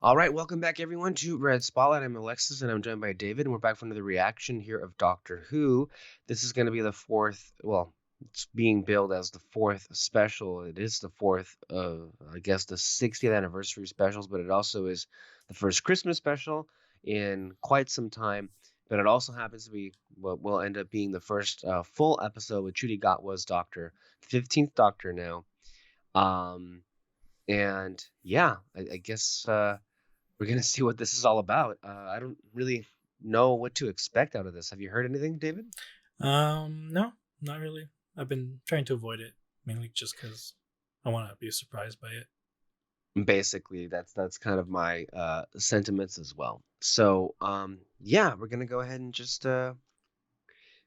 All right, welcome back everyone to Red Spotlight. I'm Alexis and I'm joined by David, and we're back for another reaction here of Doctor Who. This is going to be the fourth, well, it's being billed as the fourth special. It is the fourth of, I guess, the 60th anniversary specials, but it also is the first Christmas special in quite some time. But it also happens to be what will end up being the first full episode with Judy Gott Doctor, 15th Doctor now. Um, and yeah, I guess. We're gonna see what this is all about. I don't really know what to expect out of this. Have you heard anything, David? No, not really. I've been trying to avoid it mainly just because I want to be surprised by it. Basically, that's kind of my sentiments as well. So, yeah, we're gonna go ahead and just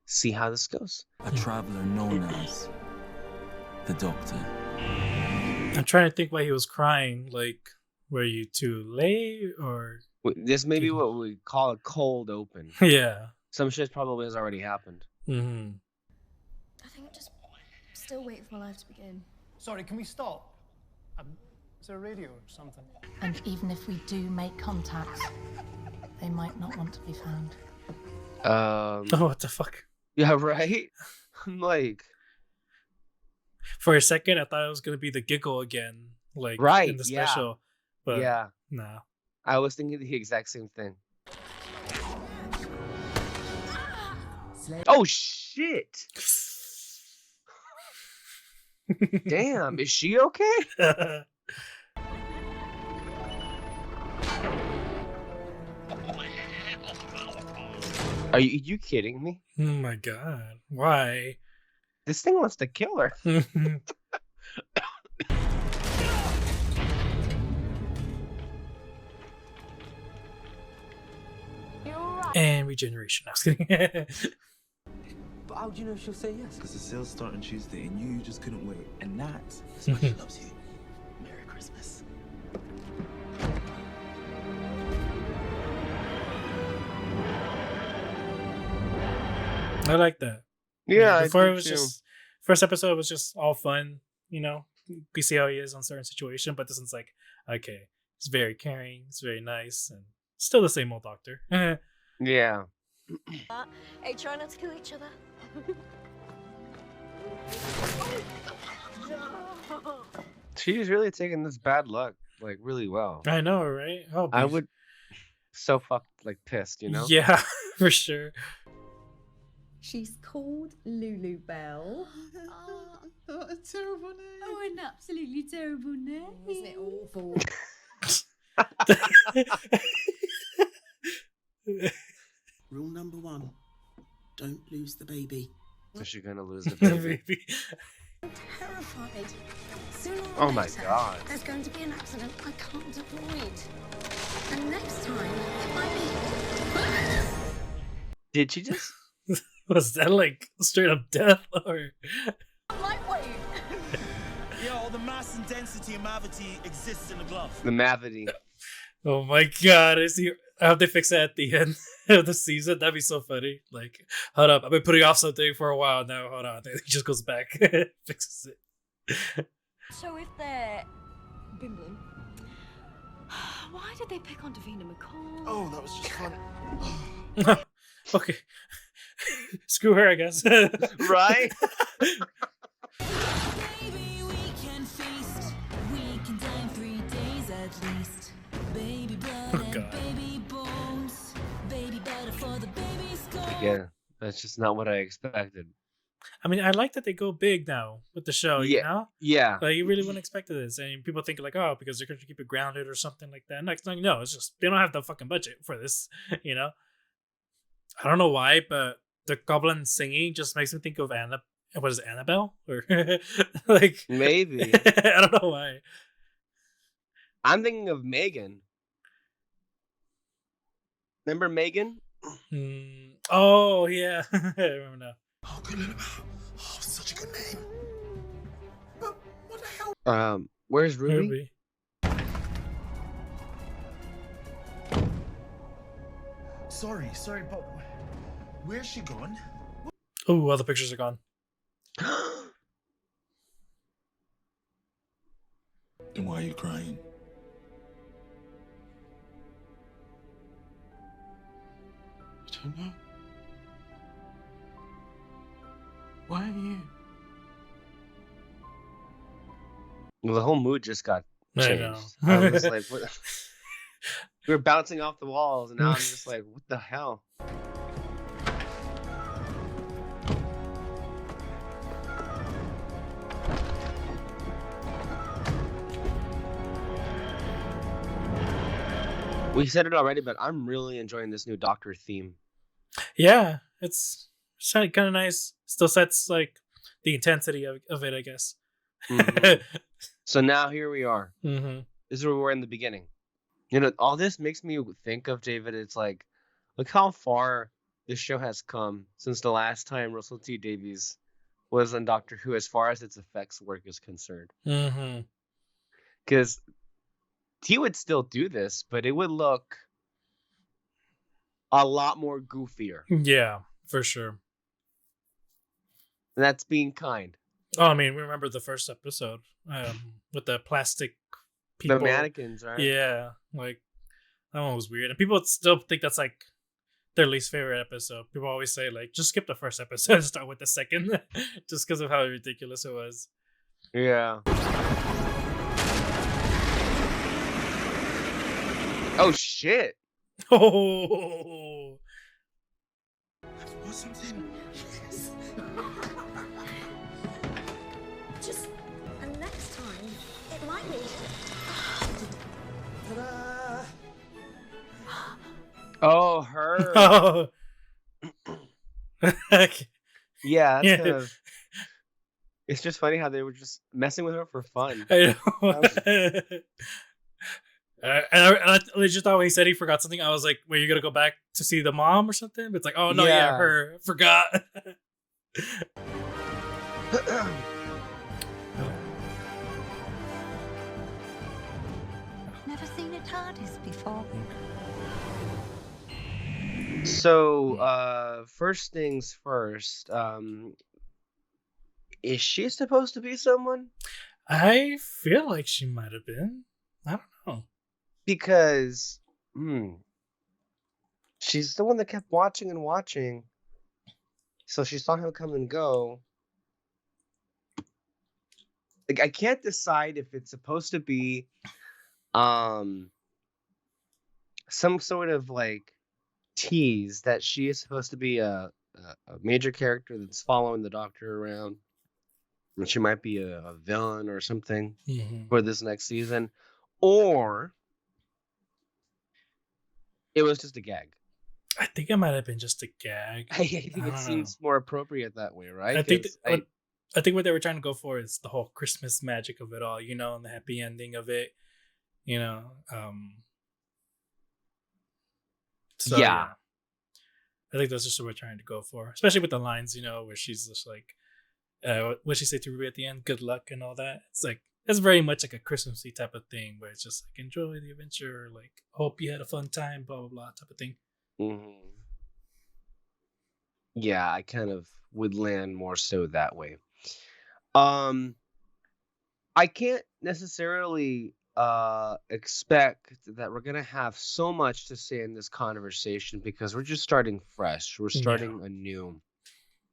see how this goes. A traveler known as the Doctor. I'm trying to think why he was crying. Like, were you too late or? This may be what we call a cold open. Yeah. Some shit probably has already happened. Mm-hmm. I think just still waiting for my life to begin. Sorry, can we stop? Is there a radio or something? And even if we do make contact, they might not want to be found. Oh, what the fuck? Yeah, right? I'm like... For a second, I thought it was going to be the giggle again. Like, right, in the special. Yeah. But yeah. No. I was thinking the exact same thing. Oh, shit! Damn, is she okay? Are you kidding me? Oh my god. Why? This thing wants to kill her. And regeneration. I was kidding. But how do you know she'll say yes? Because the sales start on Tuesday and you just couldn't wait. And that's why she loves you. Merry Christmas. I like that. Yeah, before it was just first episode was just all fun, you know. We see how he is on certain situation, but this one's like, okay, it's very caring, it's very nice, and still the same old Doctor. Yeah. Hey, try not to kill each other. She's really taking this bad luck like really well. I know, right? Oh, I would so fucked like pissed, you know? Yeah, for sure. She's called Lulu Bell. Oh, a terrible name. Oh, an absolutely terrible name. Isn't it awful? Rule number 1, don't lose the baby. So she's gonna lose the baby. I'm terrified. Sooner or Oh my later, god. there's going to be an accident I can't avoid. And next time, it might be... Did she just... Was that like straight up death or? Lightweight. Yo, the mass and density of Mavity exists in the glove. The Mavity. Oh my god! I hope they fix that at the end of the season. That'd be so funny. Like, hold up, I've been putting off something for a while now. Hold on, he just goes back, fixes it. So if they're bimbling, why did they pick on Davina McCall? Oh, that was just fun. Okay, screw her, I guess. Right? Baby, we can feast. We can dine 3 days at least. Baby blood and baby bones. Baby butter for the baby's skull. Yeah, that's just not what I expected. I mean, I like that they go big now with the show. Yeah. You know, Yeah. like you really wouldn't expect this, and people think like, oh, because they're going to keep it grounded or something like that. Next thing, no, it's just they don't have the fucking budget for this. You know, I don't know why, but the goblin singing just makes me think of What is it, Annabelle? Or like Maybe. I don't know why. I'm thinking of Megan. Remember Megan? Oh yeah, I remember now. Oh, good little Oh, such a good name. But what the hell? Where's Ruby? Sorry, but where's she gone? Oh, all the pictures are gone. And why are you crying? Tina? Why are you? Well, the whole mood just got I know. changed. I was like, what? We were bouncing off the walls, and now I'm just like, what the hell? We said it already, but I'm really enjoying this new Doctor theme. Yeah, it's kind of nice. Still sets like the intensity of it, I guess. Mhm. So now here we are. Mm-hmm. This is where we were in the beginning. You know, all this makes me think of, David. It's like, look how far this show has come since the last time Russell T Davies was on Doctor Who, as far as its effects work is concerned. Mm-hmm. Because he would still do this, but it would look a lot more goofier. Yeah, for sure. And that's being kind. Oh, I mean, remember the first episode with the plastic people. The mannequins, right? Yeah, like that one was weird, and people still think that's like their least favorite episode. People always say like, just skip the first episode and start with the second, just because of how ridiculous it was. Yeah. Oh shit! Oh, Or something. Just. And next time, it might be. Ta-da! Oh, her. oh. Yeah, that's Yeah. kind of. It's just funny how they were just messing with her for fun. I know. And I legit thought when he said he forgot something, I was like, "Wait, you're gonna go back to see the mom or something?" But it's like, "Oh no, yeah, Yeah. her forgot." Never seen a TARDIS before. So, first things first. Is she supposed to be someone? I feel like she might have been. I don't know. Because, she's the one that kept watching and watching. So she saw him come and go. Like, I can't decide if it's supposed to be, some sort of like tease that she is supposed to be a major character that's following the Doctor around, and she might be a villain or something for this next season, or it was just a gag. I think it might have been just a gag. I think don't it seems more appropriate that way, right? I think 'Cause I think what they were trying to go for is the whole Christmas magic of it all, you know, and the happy ending of it, you know. So, Yeah. I think that's just what we're trying to go for, especially with the lines, you know, where she's just like, what she say to Ruby at the end, "Good luck" and all that. It's like it's very much like a Christmassy type of thing, where it's just like enjoy the adventure, like hope you had a fun time, blah blah blah type of thing. Mhm. Yeah, I kind of would land more so that way. I can't necessarily expect that we're gonna have so much to say in this conversation because we're just starting fresh. We're starting anew.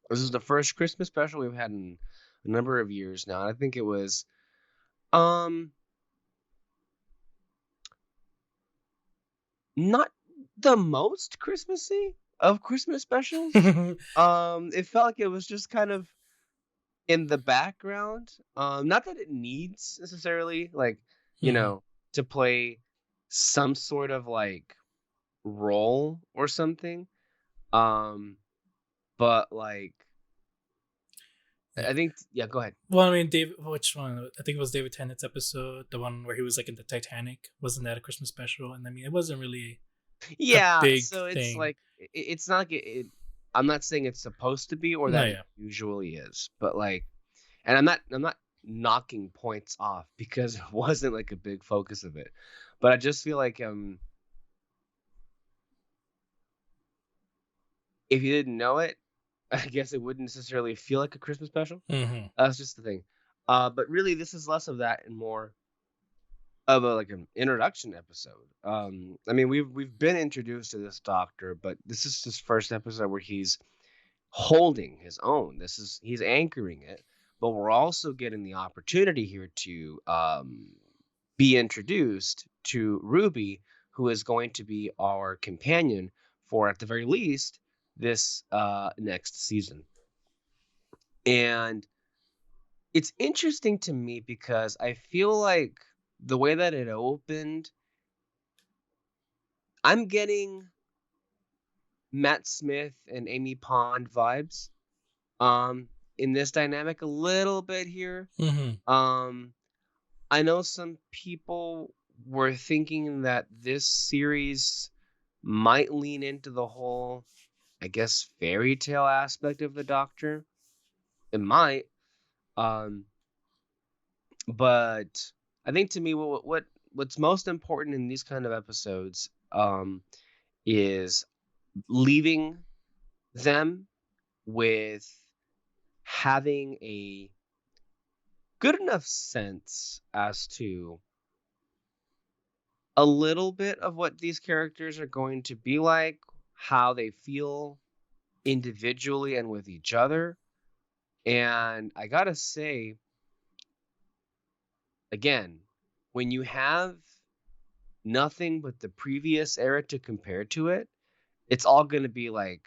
This is the first Christmas special we've had in a number of years now. And I think it was not the most Christmassy of Christmas specials. It felt like it was just kind of in the background. Not that it needs necessarily like, you know, to play some sort of like role or something. But like I think go ahead. Well, I mean, which one? I think it was David Tennant's episode, the one where he was like in the Titanic. Wasn't that a Christmas special? And I mean, it wasn't really Yeah, big so it's thing. like it's not like I'm not saying it's supposed to be or that No, it yeah. usually is, but like, and I'm not knocking points off because it wasn't like a big focus of it, but I just feel like if you didn't know it, I guess it wouldn't necessarily feel like a Christmas special. That's just the thing. But really, this is less of that and more of like an introduction episode. I mean, we've been introduced to this doctor, but this is his first episode where he's holding his own. He's anchoring it, but we're also getting the opportunity here to be introduced to Ruby, who is going to be our companion for, at the very least, this next season. And it's interesting to me because I feel like the way that it opened, I'm getting Matt Smith and Amy Pond vibes in this dynamic a little bit here. I know some people were thinking that this series might lean into the whole, I guess, fairy tale aspect of the Doctor. It might. But I think to me, what's most important in these kind of episodes is leaving them with having a good enough sense as to a little bit of what these characters are going to be like, how they feel individually and with each other. And I gotta say, again, when you have nothing but the previous era to compare to it, it's all going to be like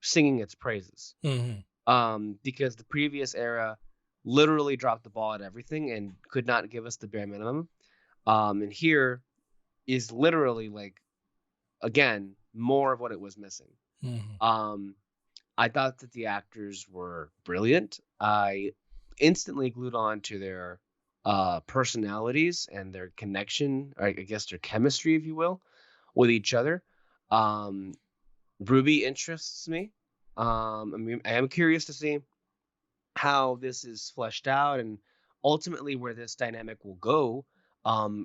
singing its praises. Because the previous era literally dropped the ball at everything and could not give us the bare minimum. And here is literally like, again, more of what it was missing. I thought that the actors were brilliant. I instantly glued on to their personalities and their connection, or I guess their chemistry, if you will, with each other. Ruby interests me. I mean, I am curious to see how this is fleshed out and ultimately where this dynamic will go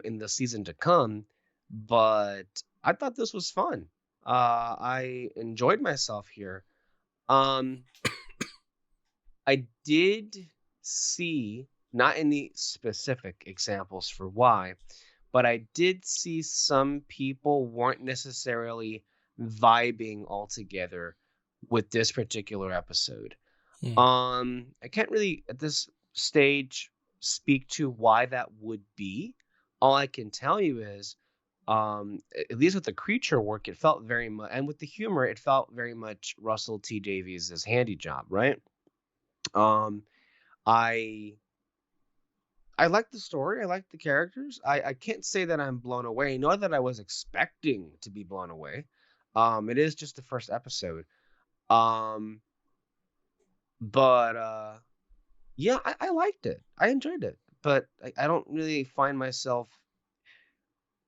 in the season to come. But I thought this was fun. I enjoyed myself here. I did see, not any specific examples for why, but I did see some people weren't necessarily vibing altogether with this particular episode. I can't really at this stage speak to why that would be. All I can tell you is, at least with the creature work, it felt very much, and with the humor, it felt very much Russell T Davies' handy job, right? I like the story. I like the characters. I can't say that I'm blown away, nor that I was expecting to be blown away. It is just the first episode. But yeah, I liked it. I enjoyed it. But I don't really find myself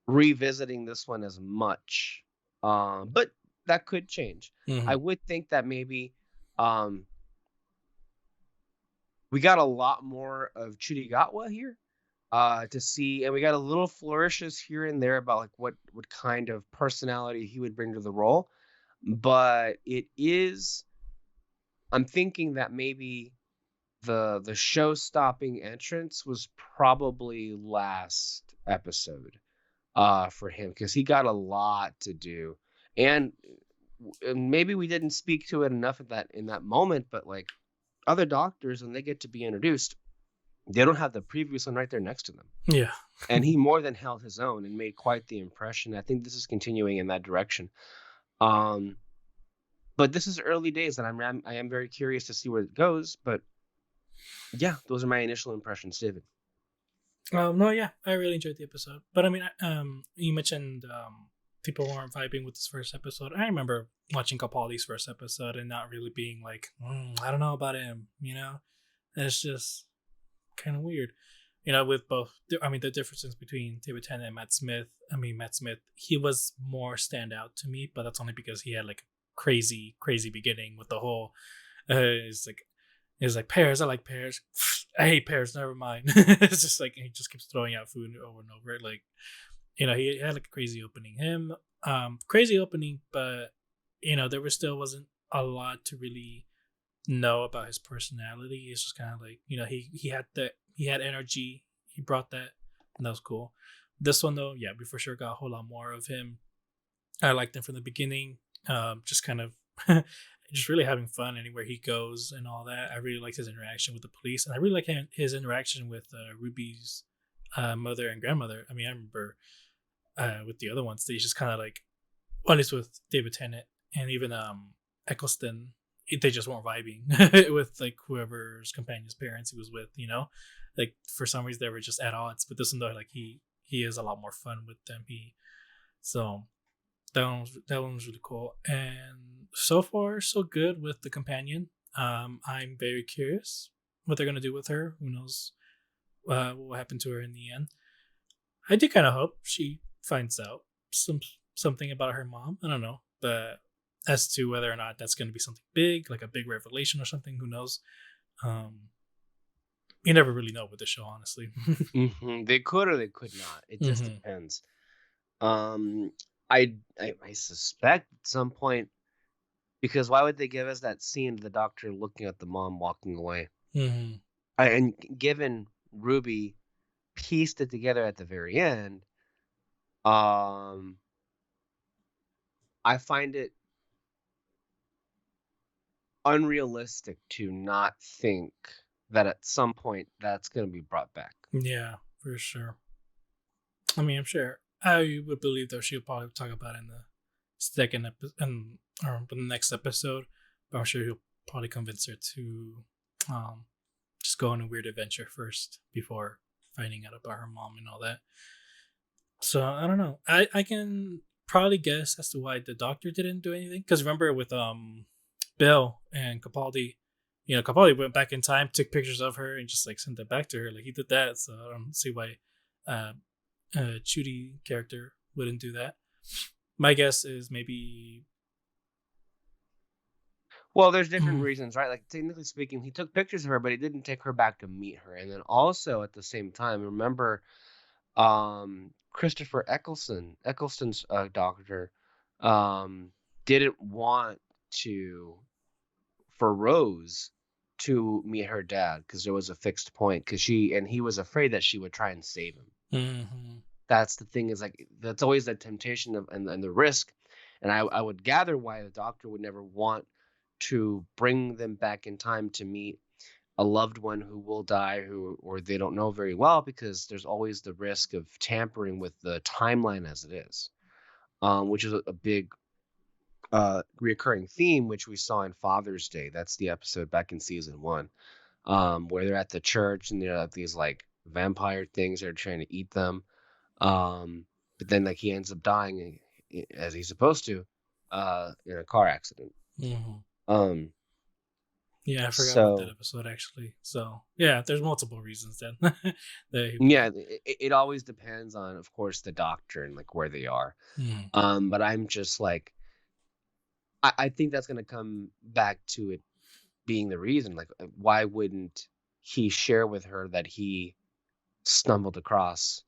revisiting this one as much. But that could change. I would think that maybe we got a lot more of Chutigatwa here to see, and we got a little flourishes here and there about like what kind of personality he would bring to the role. But it is, I'm thinking that maybe the show-stopping entrance was probably last episode for him, because he got a lot to do, and maybe we didn't speak to it enough in that moment, but like other doctors, when they get to be introduced, they don't have the previous one right there next to them. Yeah. And he more than held his own and made quite the impression. I think this is continuing in that direction. But this is early days, and I am very curious to see where it goes. But yeah, those are my initial impressions, David. No, yeah, I really enjoyed the episode. But I mean, you mentioned people weren't vibing with this first episode. I remember watching Capaldi's first episode and not really being like, I don't know about him, you know? And it's just kind of weird. You know, with both, I mean, the differences between David Tennant and Matt Smith. I mean, Matt Smith, he was more standout to me, but that's only because he had like a crazy beginning with the whole, it's like pears, I like pears. I hate pears, never mind. It's just like, he just keeps throwing out food over and over. Like, you know, he had like a crazy opening. Crazy opening, but, you know, there wasn't a lot to really know about his personality. It's just kind of like, you know, he had energy, he brought that, and that was cool. This one though, yeah, we for sure got a whole lot more of him. I liked him from the beginning. Just kind of just really having fun anywhere he goes and all that. I really liked his interaction with the police, and I really like his interaction with Ruby's mother and grandmother. I mean, I remember with the other ones, they just kind of like, well, at least with David Tennant and even Eccleston, they just weren't vibing with like whoever's companion's parents he was with. You know, like for some reason they were just at odds. But this one though, like he is a lot more fun with them. So that one was really cool, and so far so good with the companion. I'm very curious what they're gonna do with her. Who knows what will happen to her in the end? I do kind of hope she finds out something about her mom. I don't know, but as to whether or not that's gonna be something big, like a big revelation or something, who knows? You never really know with the show, honestly. They could or they could not. It just depends. Um, I suspect at some point, because why would they give us that scene of the doctor looking at the mom walking away? And given Ruby pieced it together at the very end, I find it unrealistic to not think that at some point that's going to be brought back. Yeah, for sure. I mean, I'm sure I would believe that she'll probably talk about it in the second episode or the next episode, but I'm sure he'll probably convince her to just go on a weird adventure first before finding out about her mom and all that. So I don't know. I can probably guess as to why the doctor didn't do anything, because remember with Bill and Capaldi, you know, Capaldi went back in time, took pictures of her, and just like sent it back to her. Like he did that, so I don't see why Chudy character wouldn't do that. My guess is maybe. Well, there's different reasons, right? Like technically speaking, he took pictures of her, but he didn't take her back to meet her. And then also at the same time, remember, Christopher Eccleston's doctor, didn't want for Rose to meet her dad because there was a fixed point because he was afraid that she would try and save him. That's the thing, is like that's always the temptation of and the risk, and I would gather why the doctor would never want to bring them back in time to meet a loved one who will die or they don't know very well, because there's always the risk of tampering with the timeline as it is, which is a big reoccurring theme, which we saw in Father's Day. That's the episode back in season 1, where they're at the church and there are these like vampire things that are trying to eat them. But then like he ends up dying as he's supposed to, in a car accident. Yeah, I forgot about that episode actually. So yeah, there's multiple reasons then. It always depends on, of course, the doctor and like where they are. But I'm just like, I think that's gonna come back to it being the reason. Like, why wouldn't he share with her that he stumbled across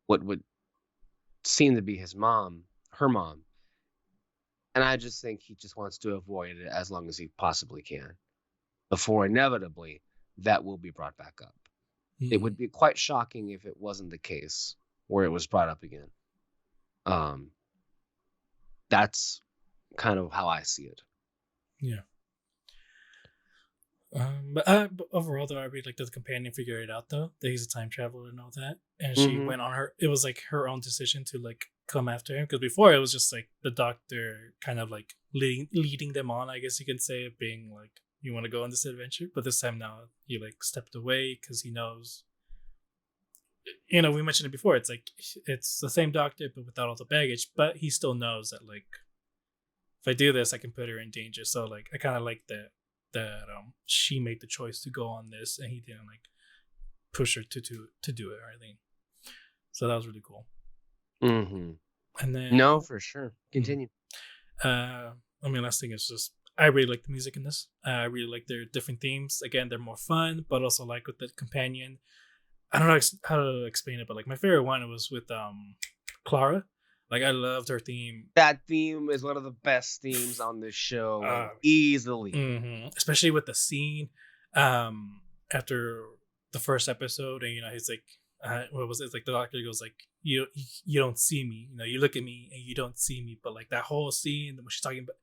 what would seem to be her mom? And I just think he just wants to avoid it as long as he possibly can, before inevitably that will be brought back up. It would be quite shocking if it wasn't the case where it was brought up again. That's kind of how I see it. Yeah. But overall, though, I really like that the companion figured it out, though, that he's a time traveler and all that. And she went on it was like her own decision to like come after him. Because before it was just like the doctor kind of like leading them on, I guess you can say, of being like, you want to go on this adventure. But this time now, he like stepped away because he knows. You know, we mentioned it before. It's like, it's the same doctor, but without all the baggage. But he still knows that like, if I do this, I can put her in danger. So like, I kind of like that she made the choice to go on this, and he didn't like push her to do it or anything. So that was really cool. And then no, for sure. Continue. I mean, last thing is just I really like the music in this. I really like their different themes. Again, they're more fun, but also like with the companion. I don't know how to explain it, but like my favorite one was with Clara. Like, I loved her theme. That theme is one of the best themes on this show, easily. Especially with the scene after the first episode, and you know he's like what was it? It's like the doctor goes like, you don't see me, you look at me and you don't see me. But like that whole scene when she's talking about,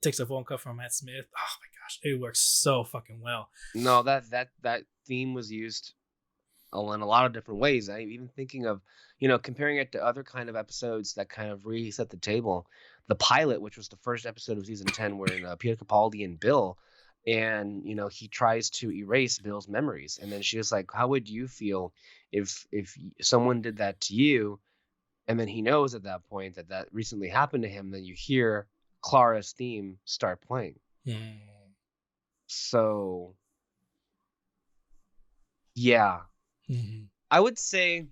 takes a phone call from Matt Smith. Oh my gosh, it works so fucking well. No, that theme was used in a lot of different ways. I'm even thinking of, comparing it to other kind of episodes that kind of reset the table. The pilot, which was the first episode of season 10, where Peter Capaldi and Bill, and he tries to erase Bill's memories, and then she was like, "How would you feel if someone did that to you?" And then he knows at that point that recently happened to him. Then you hear Clara's theme start playing. So, yeah. I would say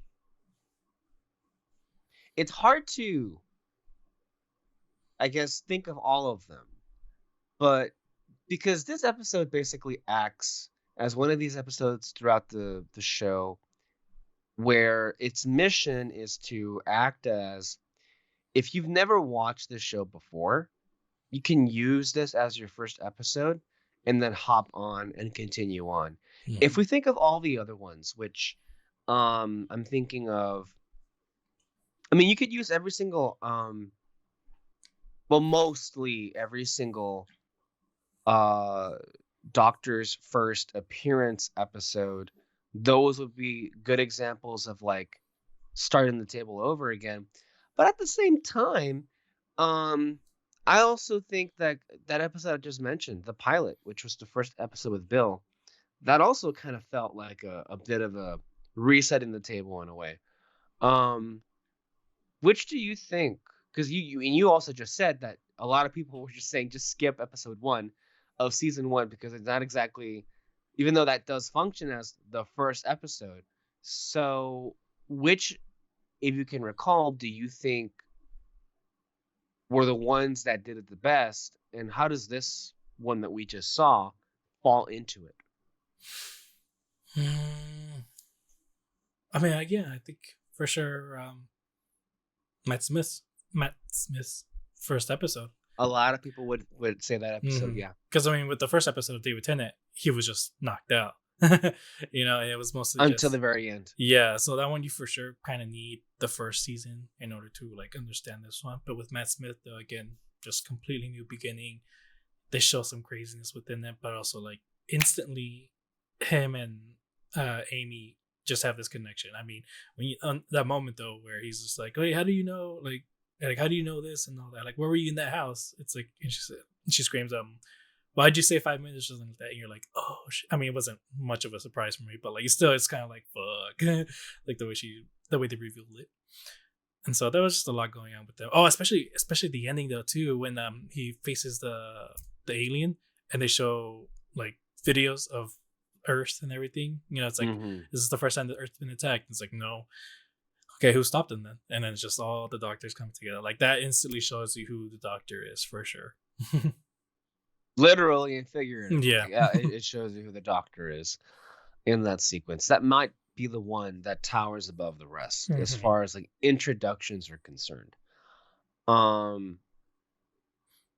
it's hard to, I guess, think of all of them, but because this episode basically acts as one of these episodes throughout the show where its mission is to act as, if you've never watched this show before, you can use this as your first episode and then hop on and continue on. If we think of all the other ones, which I'm thinking of, I mean, you could use every single, mostly every single Doctor's first appearance episode. Those would be good examples of like starting the table over again. But at the same time, I also think that episode I just mentioned, the pilot, which was the first episode with Bill, that also kind of felt like a bit of a resetting the table in a way. Which do you think? Because you also just said that a lot of people were just saying just skip episode 1 of season 1 because it's not exactly, even though that does function as the first episode. So which, if you can recall, do you think were the ones that did it the best, and how does this one that we just saw fall into it? I mean, I think for sure Matt Smith's first episode. A lot of people would say that episode, yeah. Because I mean, with the first episode of David Tennant, he was just knocked out. It was mostly until the very end. Yeah, so that one you for sure kind of need the first season in order to like understand this one. But with Matt Smith, though, again, just completely new beginning. They show some craziness within it, but also like instantly, him and Amy just have this connection. I mean, when you that moment though, where he's just like, "Hey, how do you know? Like how do you know this and all that? Like, where were you in that house?" It's like, and she screams, "Why'd you say 5 minutes?" or something like that. And you're like, "Oh shit." I mean, it wasn't much of a surprise for me, but like, it's kind of like, fuck, like the way they revealed it. And so there was just a lot going on with them. Oh, especially the ending though too, when he faces the alien and they show like videos of Earth and everything. It's like, this is the first time that Earth's been attacked. It's like, no. Okay, who stopped them then? And then it's just all the doctors come together. Like that instantly shows you who the Doctor is for sure. Literally and figuratively. Yeah. It shows you who the Doctor is in that sequence. That might be the one that towers above the rest as far as like introductions are concerned.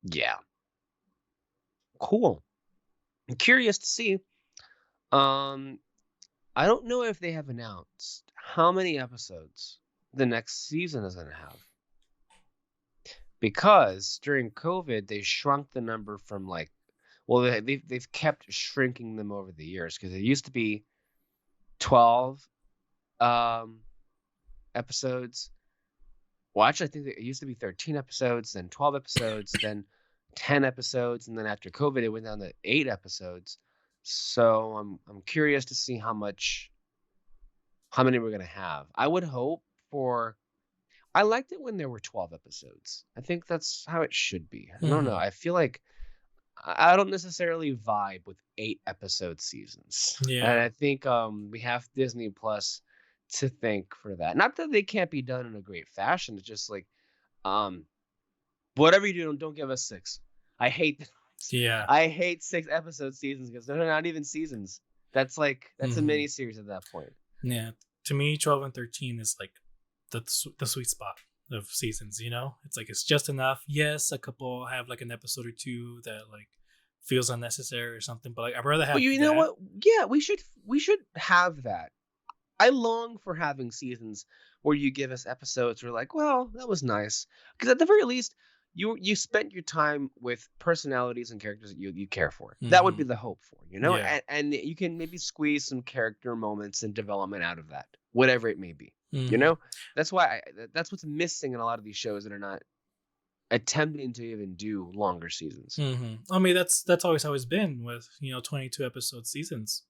Yeah. Cool. I'm curious to see. I don't know if they have announced how many episodes the next season is going to have. Because during COVID, they shrunk the number from like, well, they've kept shrinking them over the years, because it used to be 12 episodes. Well, actually, I think it used to be 13 episodes, then 12 episodes, then 10 episodes, and then after COVID, it went down to 8 episodes. So I'm curious to see how many we're gonna have. I would hope for. I liked it when there were 12 episodes. I think that's how it should be. I don't know. I feel like I don't necessarily vibe with 8 episode seasons. Yeah. And I think we have Disney Plus to thank for that. Not that they can't be done in a great fashion. It's just like, whatever you do, don't give us 6. I hate. Yeah. I hate 6 episode seasons because they're not even seasons. That's a mini series at that point. Yeah. To me, 12 and 13 is like the sweet spot of seasons, It's like, it's just enough. Yes, a couple have like an episode or two that like feels unnecessary or something, but like I'd rather have. Well, you know what? Yeah, we should have that. I long for having seasons where you give us episodes where like, well, that was nice. Because at the very least, you spent your time with personalities and characters that you care for. That would be Mhm. the hope for, Yeah. and you can maybe squeeze some character moments and development out of that, whatever it may be. You Mhm. know, that's why that's what's missing in a lot of these shows that are not attempting to even do longer seasons. Mhm. I mean, that's always how it's been with 22 episode seasons.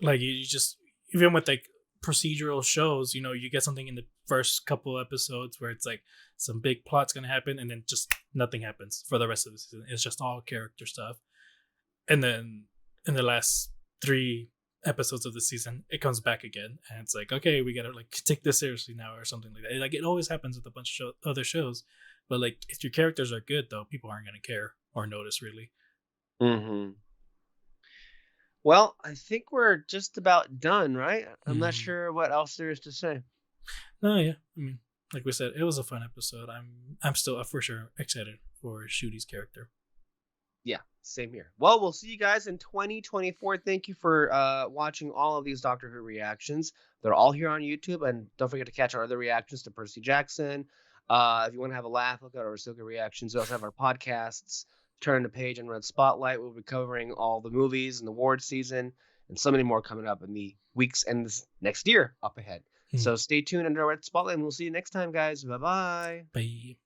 Like you just even with like procedural shows, you get something in the first couple episodes where it's like some big plot's gonna happen, and then just nothing happens for the rest of the season. It's just all character stuff, and then in the last 3 episodes of the season, it comes back again, and it's like, okay, we gotta like take this seriously now, or something like that. Like it always happens with a bunch of other shows, but like if your characters are good, though, people aren't gonna care or notice really. Hmm. Well, I think we're just about done, right? I'm not Mhm. sure what else there is to say. No, yeah. I mean, like we said, it was a fun episode. I'm still for sure excited for Shooty's character. Yeah, same here. Well, we'll see you guys in 2024. Thank you for watching all of these Doctor Who reactions. They're all here on YouTube, and don't forget to catch our other reactions to Percy Jackson. If you want to have a laugh, look at our Ahsoka reactions. We also have our podcasts, Turn the Page and Red Spotlight. We'll be covering all the movies and the award season, and so many more coming up in the weeks and this next year up ahead. Hmm. So stay tuned under Red Spotlight, and we'll see you next time, guys. Bye-bye. Bye.